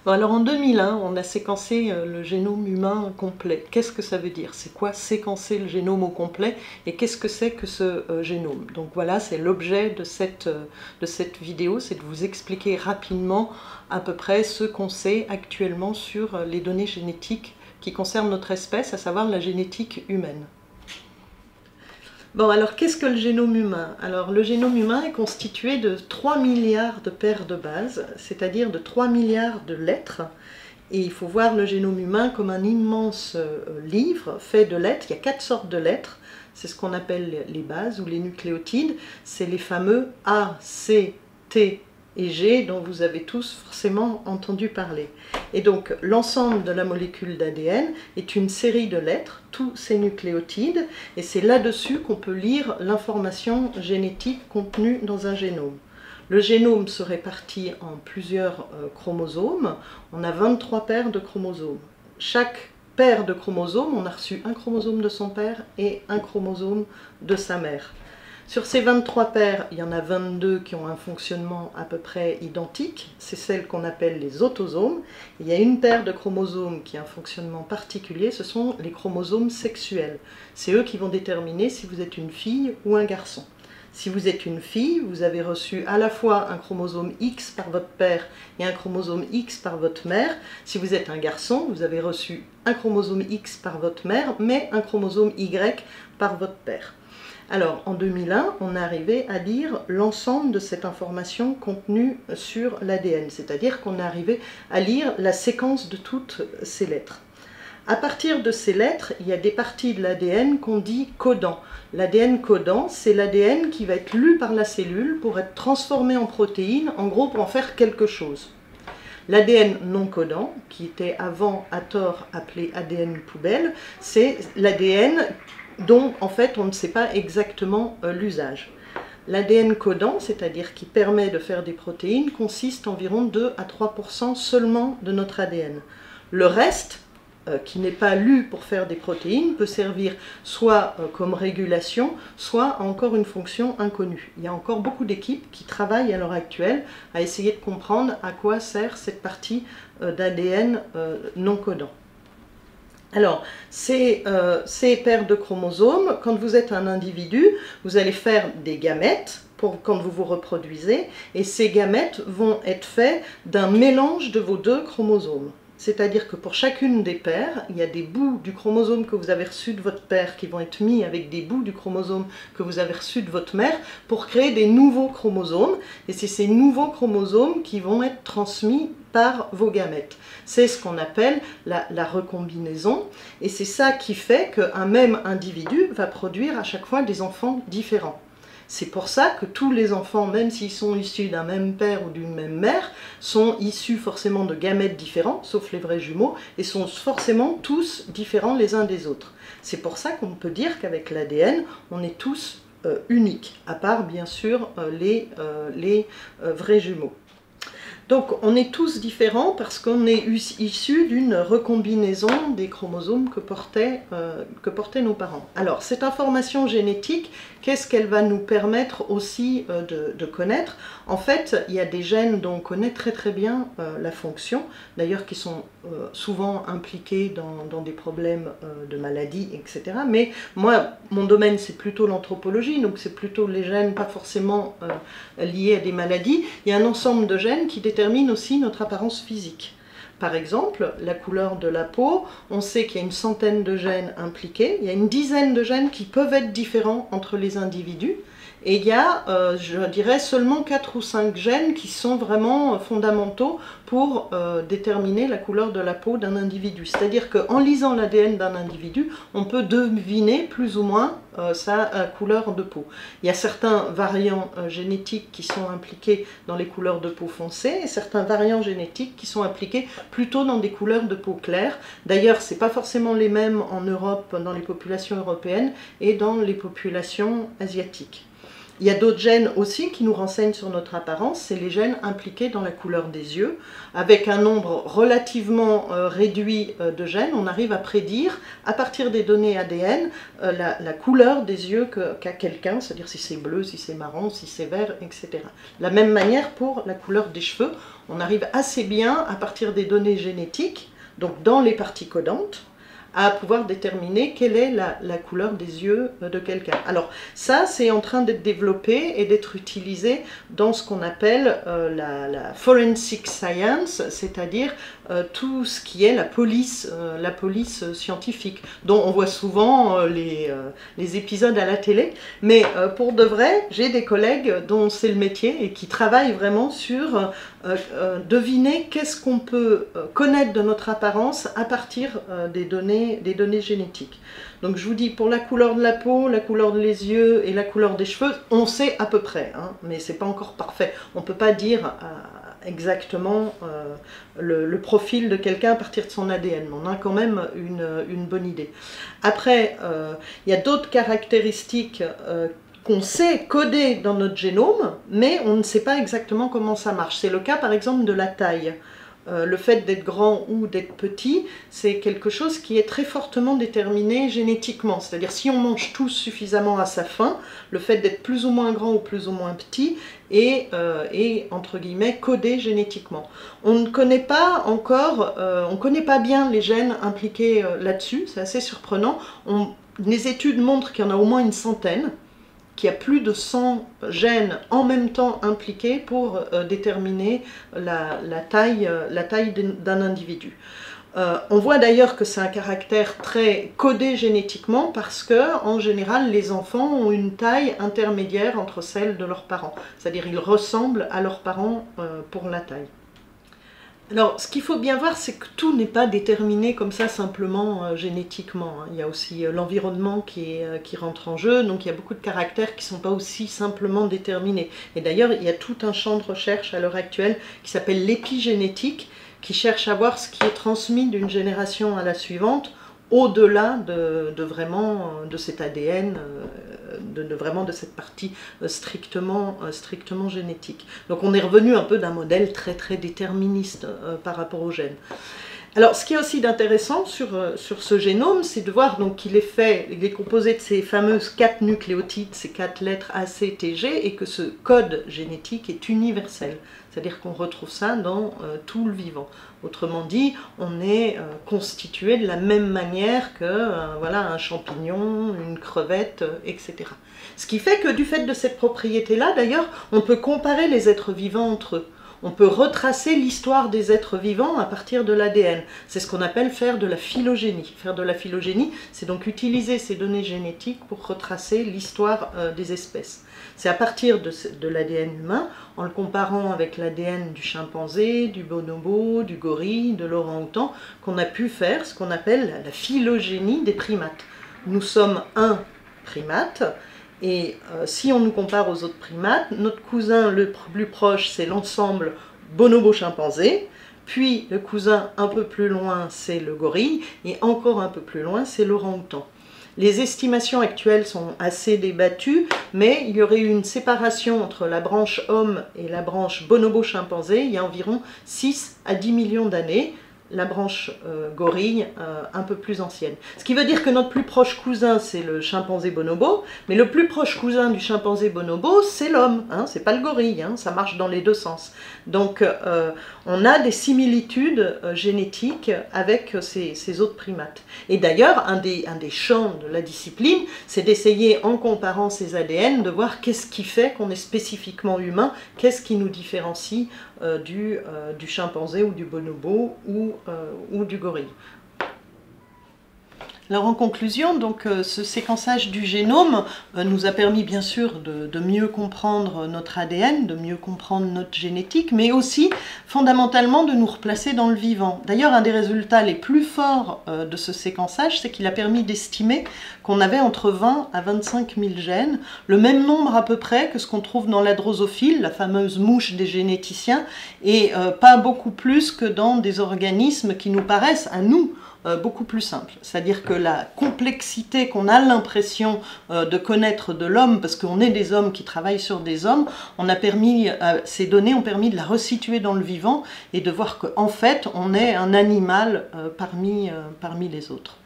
Bon, alors en 2001, on a séquencé le génome humain complet. Qu'est-ce que ça veut dire? C'est quoi séquencer le génome au complet? Et qu'est-ce que c'est que ce génome? Donc voilà, c'est l'objet de cette vidéo, c'est de vous expliquer rapidement à peu près ce qu'on sait actuellement sur les données génétiques qui concernent notre espèce, à savoir la génétique humaine. Bon, alors qu'est-ce que le génome humain? Alors le génome humain est constitué de 3 milliards de paires de bases, c'est-à-dire de 3 milliards de lettres. Et il faut voir le génome humain comme un immense livre fait de lettres. Il y a 4 sortes de lettres, c'est ce qu'on appelle les bases ou les nucléotides. C'est les fameux A, C, T et G dont vous avez tous forcément entendu parler. Et donc l'ensemble de la molécule d'ADN est une série de lettres, tous ces nucléotides, et c'est là-dessus qu'on peut lire l'information génétique contenue dans un génome. Le génome se répartit en plusieurs chromosomes. On a 23 paires de chromosomes. Chaque paire de chromosomes, on a reçu un chromosome de son père et un chromosome de sa mère. Sur ces 23 paires, il y en a 22 qui ont un fonctionnement à peu près identique, c'est celles qu'on appelle les autosomes. Il y a une paire de chromosomes qui a un fonctionnement particulier, ce sont les chromosomes sexuels. C'est eux qui vont déterminer si vous êtes une fille ou un garçon. Si vous êtes une fille, vous avez reçu à la fois un chromosome X par votre père et un chromosome X par votre mère. Si vous êtes un garçon, vous avez reçu un chromosome X par votre mère, mais un chromosome Y par votre père. Alors, en 2001, on est arrivé à lire l'ensemble de cette information contenue sur l'ADN, c'est-à-dire qu'on est arrivé à lire la séquence de toutes ces lettres. À partir de ces lettres, il y a des parties de l'ADN qu'on dit codant. L'ADN codant, c'est l'ADN qui va être lu par la cellule pour être transformé en protéines, en gros pour en faire quelque chose. L'ADN non codant, qui était avant à tort appelé ADN poubelle, c'est l'ADN dont en fait on ne sait pas exactement l'usage. L'ADN codant, c'est-à-dire qui permet de faire des protéines, consiste environ 2 à 3% seulement de notre ADN. Le reste, qui n'est pas lu pour faire des protéines, peut servir soit comme régulation, soit à encore une fonction inconnue. Il y a encore beaucoup d'équipes qui travaillent à l'heure actuelle à essayer de comprendre à quoi sert cette partie d'ADN non codant. Alors, ces paires de chromosomes, quand vous êtes un individu, vous allez faire des gamètes quand vous vous reproduisez, et ces gamètes vont être faits d'un mélange de vos deux chromosomes. C'est-à-dire que pour chacune des paires, il y a des bouts du chromosome que vous avez reçu de votre père qui vont être mis avec des bouts du chromosome que vous avez reçu de votre mère pour créer des nouveaux chromosomes. Et c'est ces nouveaux chromosomes qui vont être transmis par vos gamètes. C'est ce qu'on appelle la recombinaison. Et c'est ça qui fait qu'un même individu va produire à chaque fois des enfants différents. C'est pour ça que tous les enfants, même s'ils sont issus d'un même père ou d'une même mère, sont issus forcément de gamètes différents, sauf les vrais jumeaux, et sont forcément tous différents les uns des autres. C'est pour ça qu'on peut dire qu'avec l'ADN, on est tous uniques, à part bien sûr les vrais jumeaux. Donc on est tous différents parce qu'on est issus d'une recombinaison des chromosomes que portaient nos parents. Alors cette information génétique, qu'est-ce qu'elle va nous permettre aussi de connaître? En fait, il y a des gènes dont on connaît très bien la fonction, d'ailleurs qui sont souvent impliqués dans des problèmes de maladie, etc. Mais moi, mon domaine c'est plutôt l'anthropologie, donc c'est plutôt les gènes pas forcément liés à des maladies. Il y a un ensemble de gènes qui déterminent aussi notre apparence physique. Par exemple, la couleur de la peau, on sait qu'il y a une centaine de gènes impliqués, il y a une dizaine de gènes qui peuvent être différents entre les individus, et il y a, je dirais, seulement 4 ou 5 gènes qui sont vraiment fondamentaux pour déterminer la couleur de la peau d'un individu. C'est-à-dire qu'en lisant l'ADN d'un individu, on peut deviner plus ou moins sa couleur de peau. Il y a certains variants génétiques qui sont impliqués dans les couleurs de peau foncées et certains variants génétiques qui sont impliqués plutôt dans des couleurs de peau claire. D'ailleurs, ce n'est pas forcément les mêmes en Europe, dans les populations européennes et dans les populations asiatiques. Il y a d'autres gènes aussi qui nous renseignent sur notre apparence, c'est les gènes impliqués dans la couleur des yeux. Avec un nombre relativement réduit de gènes, on arrive à prédire, à partir des données ADN, la couleur des yeux qu'a quelqu'un, c'est-à-dire si c'est bleu, si c'est marron, si c'est vert, etc. De la même manière pour la couleur des cheveux, on arrive assez bien, à partir des données génétiques, donc dans les parties codantes, à pouvoir déterminer quelle est la couleur des yeux de quelqu'un. Alors ça, c'est en train d'être développé et d'être utilisé dans ce qu'on appelle la forensic science, c'est-à-dire tout ce qui est la police scientifique, dont on voit souvent les épisodes à la télé. Mais pour de vrai, j'ai des collègues dont c'est le métier et qui travaillent vraiment sur deviner qu'est-ce qu'on peut connaître de notre apparence à partir des données génétiques. Donc je vous dis, pour la couleur de la peau, la couleur des yeux et la couleur des cheveux, on sait à peu près, hein, mais c'est pas encore parfait. On peut pas dire exactement le profil de quelqu'un à partir de son ADN, mais on a quand même une bonne idée. Après, il y a d'autres caractéristiques qu'on sait coder dans notre génome, mais on ne sait pas exactement comment ça marche. C'est le cas par exemple de la taille. Le fait d'être grand ou d'être petit, c'est quelque chose qui est très fortement déterminé génétiquement. C'est-à-dire si on mange tous suffisamment à sa faim, le fait d'être plus ou moins grand ou plus ou moins petit est entre guillemets codé génétiquement. On ne connaît pas encore, on connaît pas bien les gènes impliqués là-dessus, c'est assez surprenant. Les études montrent qu'il y en a au moins une centaine, qu'il y a plus de 100 gènes en même temps impliqués pour déterminer la taille d'un individu. On voit d'ailleurs que c'est un caractère très codé génétiquement parce que, en général, les enfants ont une taille intermédiaire entre celle de leurs parents. C'est-à-dire ils ressemblent à leurs parents pour la taille. Alors, ce qu'il faut bien voir, c'est que tout n'est pas déterminé comme ça simplement génétiquement. Hein. Il y a aussi l'environnement qui rentre en jeu, donc il y a beaucoup de caractères qui ne sont pas aussi simplement déterminés. Et d'ailleurs, il y a tout un champ de recherche à l'heure actuelle qui s'appelle l'épigénétique, qui cherche à voir ce qui est transmis d'une génération à la suivante, au-delà de cet ADN, vraiment de cette partie strictement génétique. Donc on est revenu un peu d'un modèle très très déterministe par rapport aux gènes. Alors ce qui est aussi d'intéressant sur ce génome, c'est de voir qu'il est composé de ces fameuses 4 nucléotides, ces 4 lettres A, C, T, G, et que ce code génétique est universel. C'est-à-dire qu'on retrouve ça dans tout le vivant. Autrement dit, on est constitué de la même manière que voilà, un champignon, une crevette, etc. Ce qui fait que du fait de cette propriété-là, d'ailleurs, on peut comparer les êtres vivants entre eux. On peut retracer l'histoire des êtres vivants à partir de l'ADN. C'est ce qu'on appelle faire de la phylogénie. Faire de la phylogénie, c'est donc utiliser ces données génétiques pour retracer l'histoire des espèces. C'est à partir de l'ADN humain, en le comparant avec l'ADN du chimpanzé, du bonobo, du gorille, de l'orang-outan, qu'on a pu faire ce qu'on appelle la phylogénie des primates. Nous sommes un primate, et si on nous compare aux autres primates, notre cousin le plus proche, c'est l'ensemble bonobo-chimpanzé, puis le cousin un peu plus loin, c'est le gorille, et encore un peu plus loin, c'est l'orang-outan. Les estimations actuelles sont assez débattues, mais il y aurait eu une séparation entre la branche homme et la branche bonobo-chimpanzé il y a environ 6 à 10 millions d'années. La branche gorille un peu plus ancienne. Ce qui veut dire que notre plus proche cousin, c'est le chimpanzé bonobo, mais le plus proche cousin du chimpanzé bonobo, c'est l'homme, hein, c'est pas le gorille, hein, ça marche dans les deux sens. Donc on a des similitudes génétiques avec ces autres primates. Et d'ailleurs, un des champs de la discipline, c'est d'essayer, en comparant ces ADN, de voir qu'est-ce qui fait qu'on est spécifiquement humain, qu'est-ce qui nous différencie du chimpanzé ou du bonobo ou du gorille. Alors en conclusion, donc, ce séquençage du génome nous a permis bien sûr de mieux comprendre notre ADN, de mieux comprendre notre génétique, mais aussi fondamentalement de nous replacer dans le vivant. D'ailleurs, un des résultats les plus forts de ce séquençage, c'est qu'il a permis d'estimer qu'on avait entre 20 à 25 000 gènes, le même nombre à peu près que ce qu'on trouve dans la drosophile, la fameuse mouche des généticiens, et pas beaucoup plus que dans des organismes qui nous paraissent, à nous, beaucoup plus simple. C'est-à-dire que la complexité qu'on a l'impression de connaître de l'homme, parce qu'on est des hommes qui travaillent sur des hommes, ces données ont permis de la resituer dans le vivant et de voir qu'en fait, on est un animal parmi les autres.